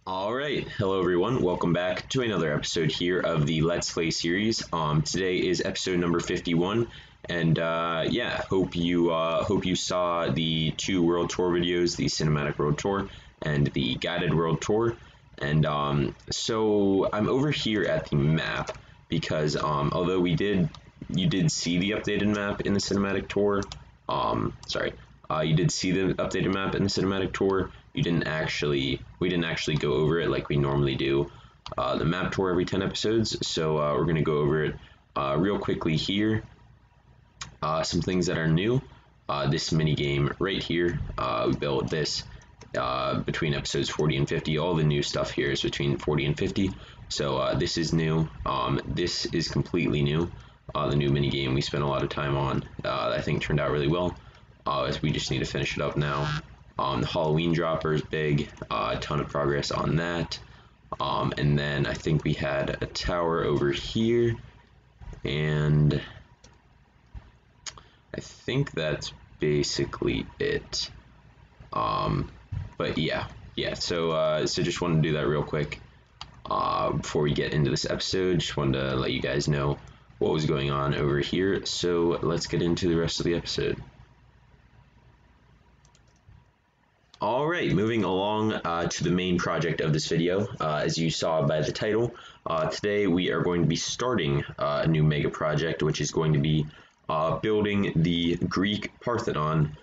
All right, hello everyone. Welcome back to another episode here of the Let's Play series. Today is episode number 51, and hope you saw the two world tour videos, the cinematic world tour and the guided world tour. And so I'm over here at the map because although you did see the updated map in the cinematic tour. You did see the updated map in the cinematic tour. We didn't actually go over it like we normally do the map tour every 10 episodes. So we're going to go over it real quickly here. Some things that are new. This mini game right here. We built this between episodes 40 and 50. All the new stuff here is between 40 and 50. So this is new. This is completely new. The new mini game we spent a lot of time on. I think turned out really well. We just need to finish it up now. The Halloween dropper is big, a ton of progress on that. And then I think we had a tower over here, and I think that's basically it. But yeah. So just wanted to do that real quick before we get into this episode. Just wanted to let you guys know what was going on over here. So let's get into the rest of the episode. Alright, moving along to the main project of this video. As you saw by the title, today we are going to be starting a new mega project, which is going to be building the Greek Parthenon.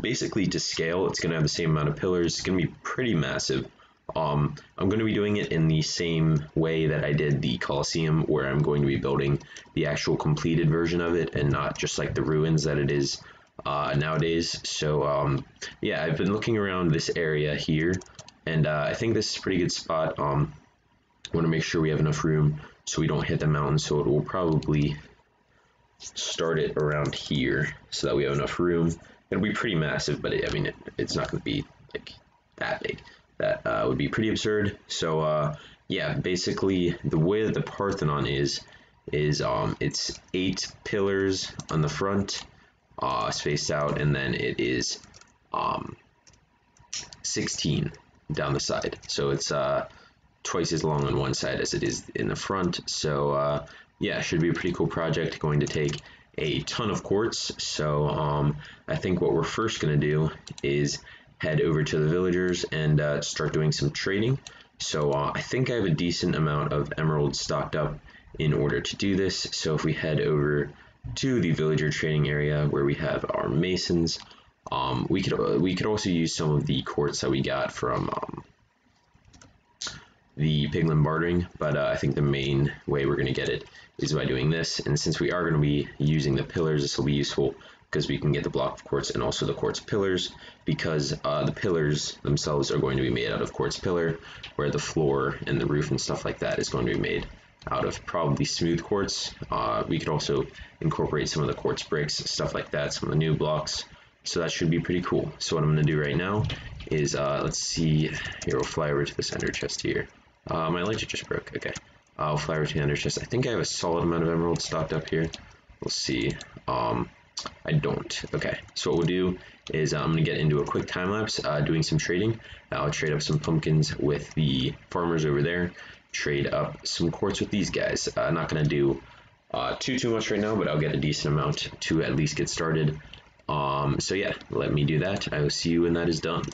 Basically to scale, it's going to have the same amount of pillars. It's going to be pretty massive. I'm going to be doing it in the same way that I did the Colosseum, where I'm going to be building the actual completed version of it and not just like the ruins that it is nowadays. So I've been looking around this area here, and I think this is a pretty good spot. I want to make sure we have enough room so we don't hit the mountain, so it will probably start it around here so that we have enough room. It'll be pretty massive, but it's not going to be like that big. That would be pretty absurd. So basically the way that the Parthenon is it's 8 pillars on the front, spaced out, and then it is 16 down the side. So it's twice as long on one side as it is in the front. So should be a pretty cool project. Going to take a ton of quartz. So I think what we're first going to do is head over to the villagers and start doing some trading. So I think I have a decent amount of emeralds stocked up in order to do this. So if we head over to the villager trading area where we have our masons, we could also use some of the quartz that we got from the piglin bartering, but I think the main way we're going to get it is by doing this. And since we are going to be using the pillars, this will be useful because we can get the block of quartz and also the quartz pillars, because the pillars themselves are going to be made out of quartz pillar, where the floor and the roof and stuff like that is going to be made out of probably smooth quartz. We could also incorporate some of the quartz bricks, stuff like that, some of the new blocks. So that should be pretty cool. So what I'm going to do right now is, let's see, here, we'll fly over to this ender chest here. My electric just broke, okay. I'll fly over to the ender chest. I think I have a solid amount of emeralds stocked up here. We'll see. I don't. Okay, so what we'll do is I'm going to get into a quick time lapse doing some trading. I'll trade up some pumpkins with the farmers over there, trade up some quartz with these guys. I'm not going to do too much right now, but I'll get a decent amount to at least get started. So yeah, let me do that. I will see you when that is done.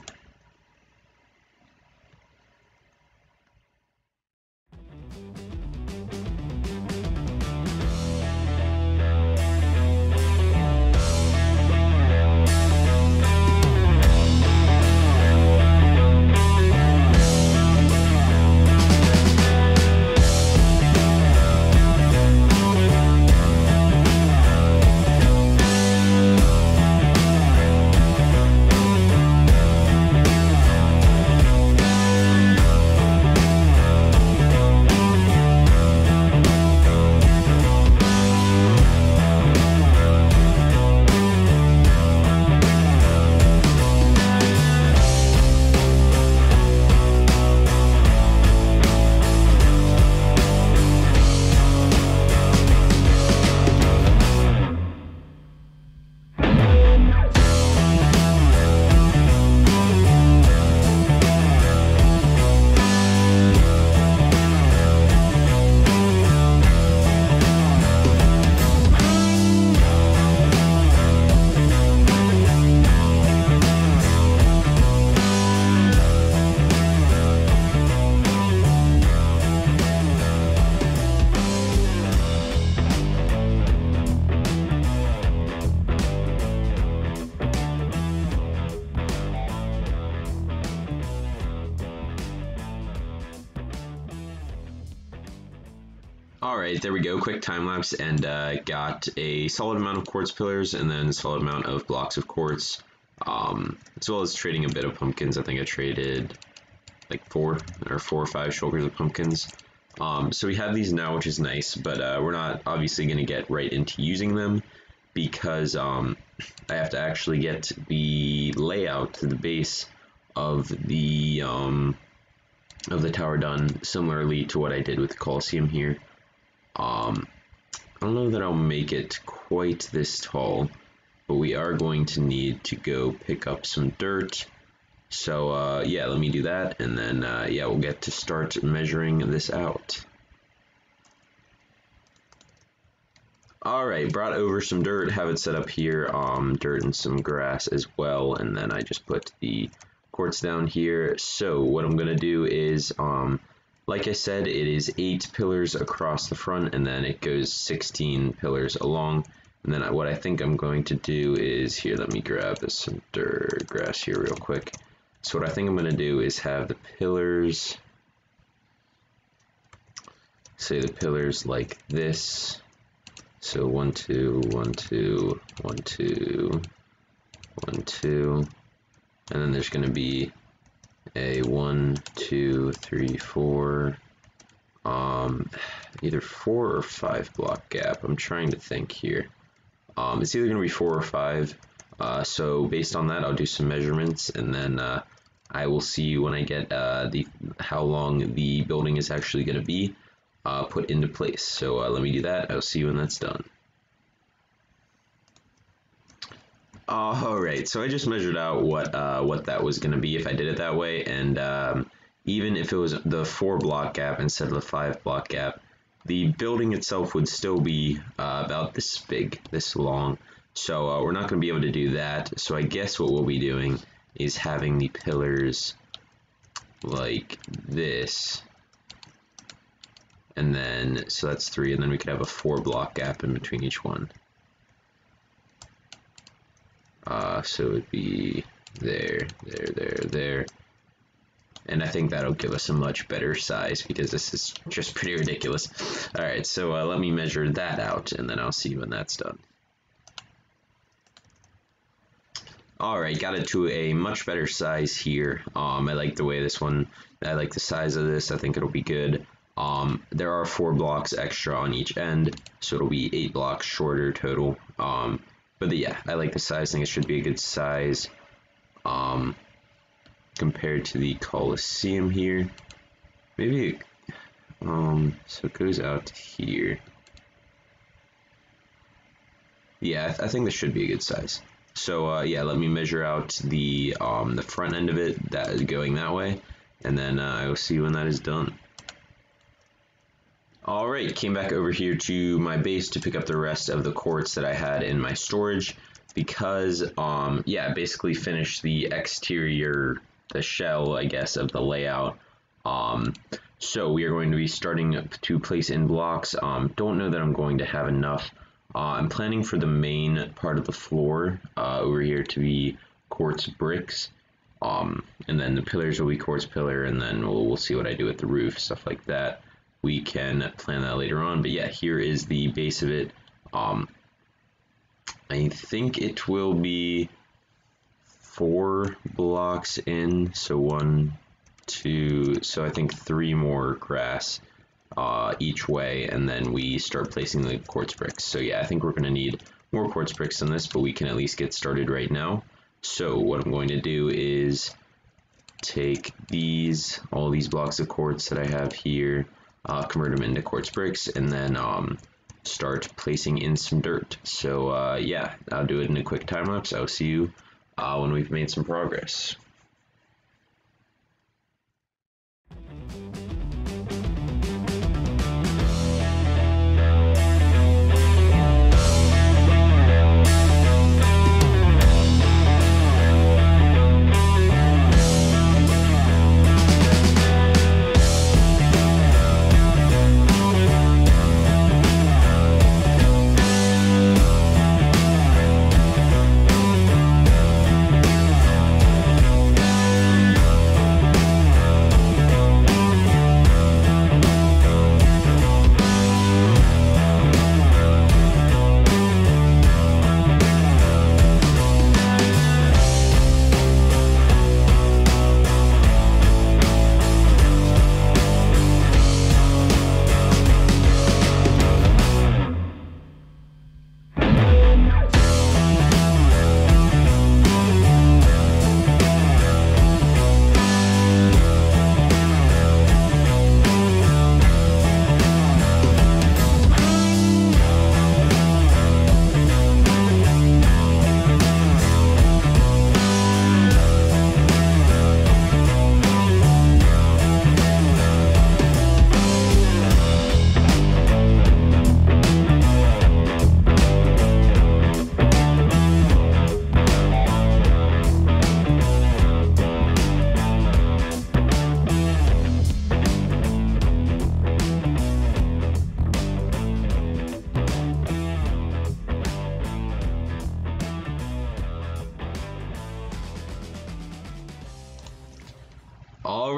Alright, there we go, quick time lapse, and got a solid amount of quartz pillars and then a solid amount of blocks of quartz, as well as trading a bit of pumpkins. I think I traded like 4 or 5 shulkers of pumpkins. So we have these now, which is nice, but we're not obviously going to get right into using them because I have to actually get the layout to the base of the tower done similarly to what I did with the Colosseum here. I don't know that I'll make it quite this tall, but we are going to need to go pick up some dirt. So yeah, let me do that, and then yeah, we'll get to start measuring this out. Alright, brought over some dirt, have it set up here, dirt and some grass as well, and then I just put the quartz down here. So what I'm gonna do is, like I said, it is 8 pillars across the front, and then it goes 16 pillars along. And then what I think I'm going to do is, here, let me grab some dirt, grass here real quick. So what I think I'm going to do is have the pillars, say the pillars like this. So 1, 2, 1, 2, 1, 2, 1, 2, and then there's going to be a 1, 2, 3, 4, either 4 or 5 block gap. I'm trying to think here. It's either going to be 4 or 5. So based on that, I'll do some measurements, and then I will see when I get how long the building is actually going to be put into place. So let me do that. I'll see you when that's done. Alright, so I just measured out what that was going to be if I did it that way, and even if it was the 4 block gap instead of the 5 block gap, the building itself would still be about this big, this long. So we're not going to be able to do that. So I guess what we'll be doing is having the pillars like this. And then, so that's 3, and then we could have a 4 block gap in between each one. So it would be there, there, there, there. And I think that'll give us a much better size because this is just pretty ridiculous. Alright, so let me measure that out, and then I'll see when that's done. Alright, got it to a much better size here. I like the way this one, I like the size of this, I think it'll be good. There are 4 blocks extra on each end, so it'll be 8 blocks shorter total. But yeah, I like the size, I think it should be a good size. Compared to the Colosseum here. Maybe, so it goes out to here. Yeah, I think this should be a good size. So yeah, let me measure out the front end of it, that is going that way, and then I will see when that is done. Alright, came back over here to my base to pick up the rest of the quartz that I had in my storage, because yeah, basically finished the exterior, the shell, I guess, of the layout. So we are going to be starting to place in blocks. Don't know that I'm going to have enough. I'm planning for the main part of the floor over here to be quartz bricks, and then the pillars will be quartz pillar, and then we'll see what I do with the roof, stuff like that. We can plan that later on, but yeah, here is the base of it. I think it will be 4 blocks in, so 1, 2, so I think 3 more grass each way, and then we start placing the quartz bricks. So yeah, I think we're going to need more quartz bricks than this, but we can at least get started right now. So what I'm going to do is take all these blocks of quartz that I have here, convert them into quartz bricks, and then start placing in some dirt. So yeah, I'll do it in a quick time lapse. I'll see you when we've made some progress.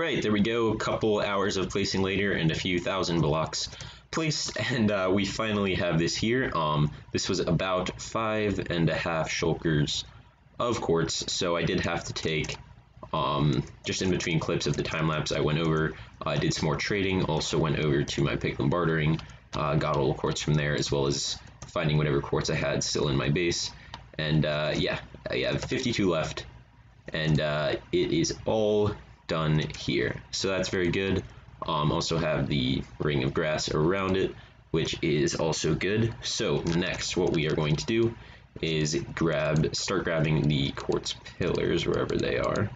Alright, there we go, a couple hours of placing later and a few thousand blocks placed, and we finally have this here. This was about 5.5 shulkers of quartz, so I did have to take, just in between clips of the time-lapse, I went over, did some more trading, also went over to my Piglin bartering, got all the quartz from there, as well as finding whatever quartz I had still in my base, and yeah, I have 52 left, and it is all done here, so that's very good. Also have the ring of grass around it, which is also good. So next what we are going to do is start grabbing the quartz pillars wherever they are.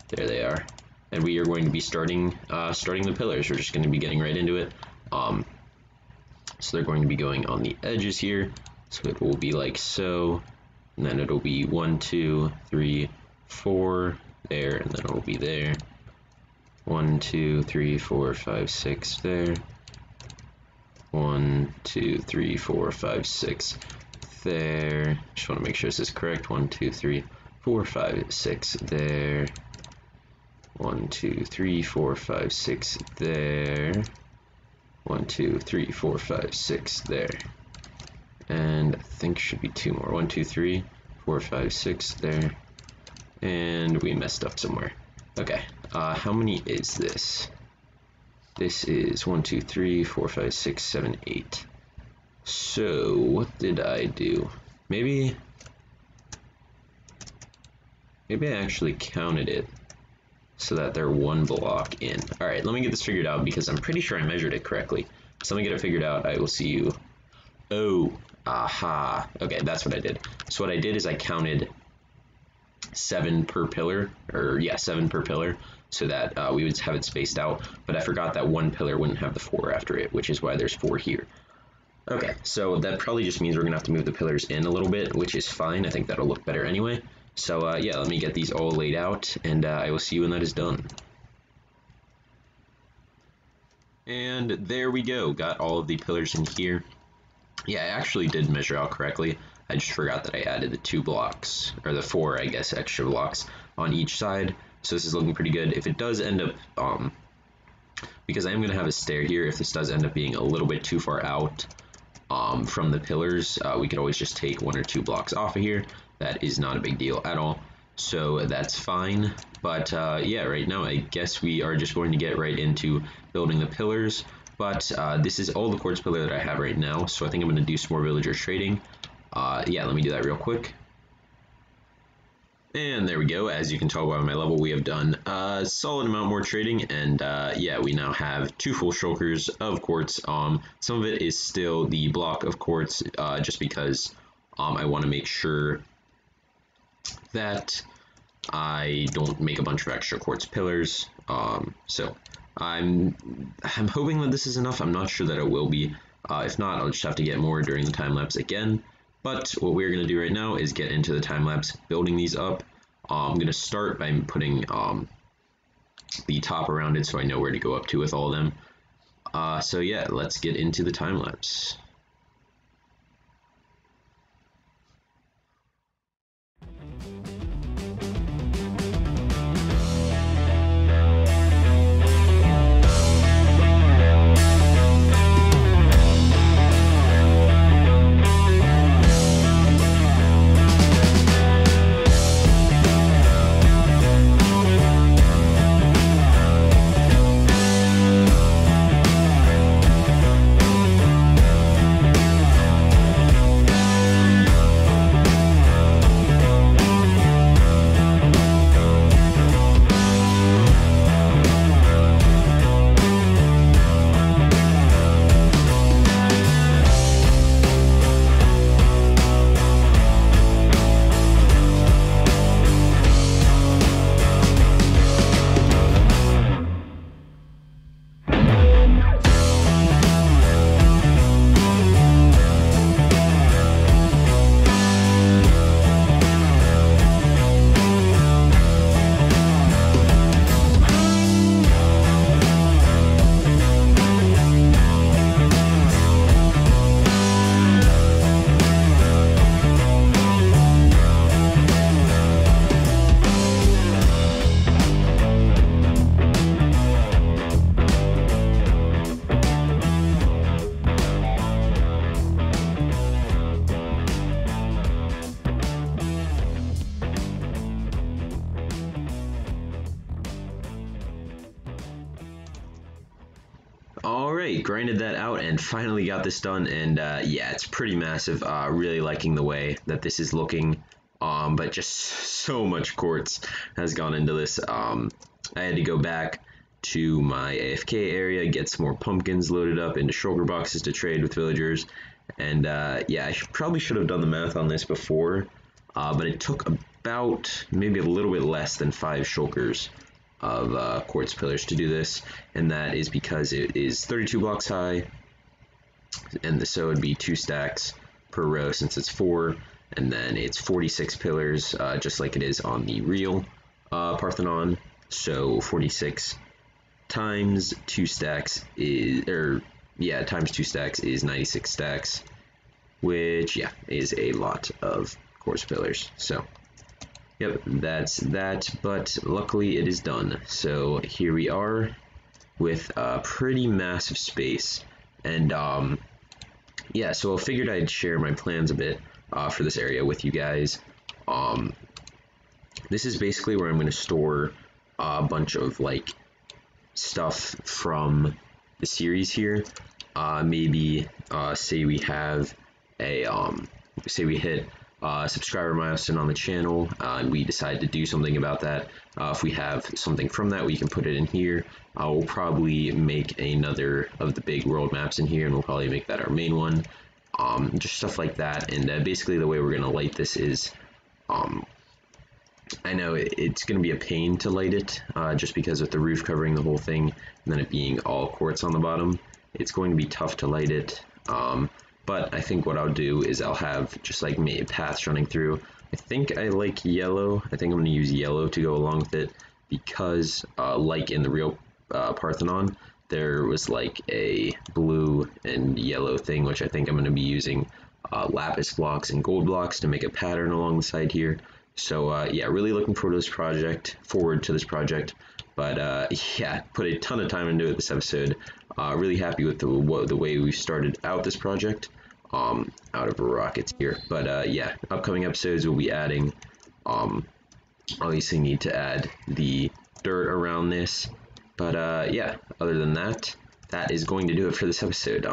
There they are. And we are going to be starting the pillars. We're just going to be getting right into it. So they're going to be going on the edges here. So it will be like so, and then it'll be 1, 2, 3, 4 there, and then it'll be there. 1, 2, 3, 4, 5, 6 there. 1, 2, 3, 4, 5, 6 there. Just want to make sure this is correct. 1, 2, 3, 4, 5, 6 there. 1, 2, 3, 4, 5, 6 there. 1, 2, 3, 4, 5, 6 there. And I think should be 2 more. 1, 2, 3, 4, 5, 6 there. And we messed up somewhere. Okay, how many is this? This is 1, 2, 3, 4, 5, 6, 7, 8. So, what did I do? Maybe I actually counted it so that they're 1 block in. Alright, let me get this figured out because I'm pretty sure I measured it correctly. So let me get it figured out. I will see you. Oh, aha. Okay, that's what I did. So what I did is I counted 7 per pillar, or yeah, 7 per pillar, so that we would have it spaced out, but I forgot that 1 pillar wouldn't have the 4 after it, which is why there's 4 here. Okay, so that probably just means we're gonna have to move the pillars in a little bit, which is fine. I think that'll look better anyway. So yeah, let me get these all laid out, and I will see you when that is done. And there we go, got all of the pillars in here. Yeah, I actually did measure out correctly. I just forgot that I added the 2 blocks, or the 4, I guess, extra blocks on each side. So this is looking pretty good. If it does end up, because I am going to have a stair here, if this does end up being a little bit too far out from the pillars, we could always just take 1 or 2 blocks off of here. That is not a big deal at all. So that's fine. But yeah, right now I guess we are just going to get right into building the pillars. But this is all the quartz pillar that I have right now, so I think I'm going to do some more villager trading. Yeah, let me do that real quick. And there we go. As you can tell by my level, we have done a solid amount more trading, and yeah, we now have 2 full shulkers of quartz. Some of it is still the block of quartz, just because I want to make sure that I don't make a bunch of extra quartz pillars. So I'm hoping that this is enough. I'm not sure that it will be. If not, I'll just have to get more during the time lapse again. But what we're going to do right now is get into the time lapse, building these up. I'm going to start by putting the top around it so I know where to go up to with all of them. So yeah, let's get into the time lapse. All right, grinded that out and finally got this done, and yeah, it's pretty massive. Really liking the way that this is looking, but just so much quartz has gone into this. I had to go back to my AFK area, get some more pumpkins loaded up into shulker boxes to trade with villagers, and yeah, I probably should have done the math on this before, but it took about maybe a little bit less than 5 shulkers of quartz pillars to do this, and that is because it is 32 blocks high, and so it'd be 2 stacks per row since it's 4, and then it's 46 pillars, just like it is on the real Parthenon. So 46 times 2 stacks is, times 2 stacks is 96 stacks, which, yeah, is a lot of quartz pillars. So yep, that's that, but luckily it is done. So here we are with a pretty massive space, and yeah, so I figured I'd share my plans a bit for this area with you guys. This is basically where I'm going to store a bunch of like stuff from the series here. Maybe say we have a say we hit subscriber milestone on the channel, and we decide to do something about that. If we have something from that, we can put it in here. We'll probably make another of the big world maps in here, and we'll probably make that our main one. Just stuff like that. And basically the way we're going to light this is, I know it's going to be a pain to light it, just because with the roof covering the whole thing, and then it being all quartz on the bottom, it's going to be tough to light it. But I think what I'll do is I'll have just like paths running through. I think I like yellow. I think I'm going to use yellow to go along with it, because like in the real Parthenon, there was like a blue and yellow thing, which I think I'm going to be using lapis blocks and gold blocks to make a pattern along the side here. So yeah, really looking forward to this project. But yeah, put a ton of time into it this episode. Really happy with the way we started out this project, out of rockets here. But yeah, upcoming episodes we'll be adding, obviously need to add the dirt around this. But yeah, other than that, that is going to do it for this episode.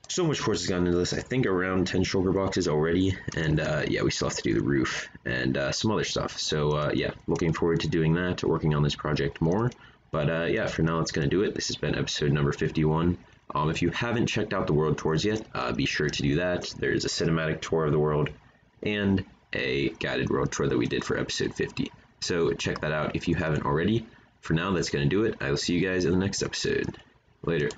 So much quartz has gone into this. I think around 10 shulker boxes already, and yeah, we still have to do the roof and some other stuff. So yeah, looking forward to doing that, working on this project more. But yeah, for now, that's going to do it. This has been episode number 51. If you haven't checked out the world tours yet, be sure to do that. There's a cinematic tour of the world and a guided world tour that we did for episode 50. So check that out if you haven't already. For now, that's going to do it. I will see you guys in the next episode. Later.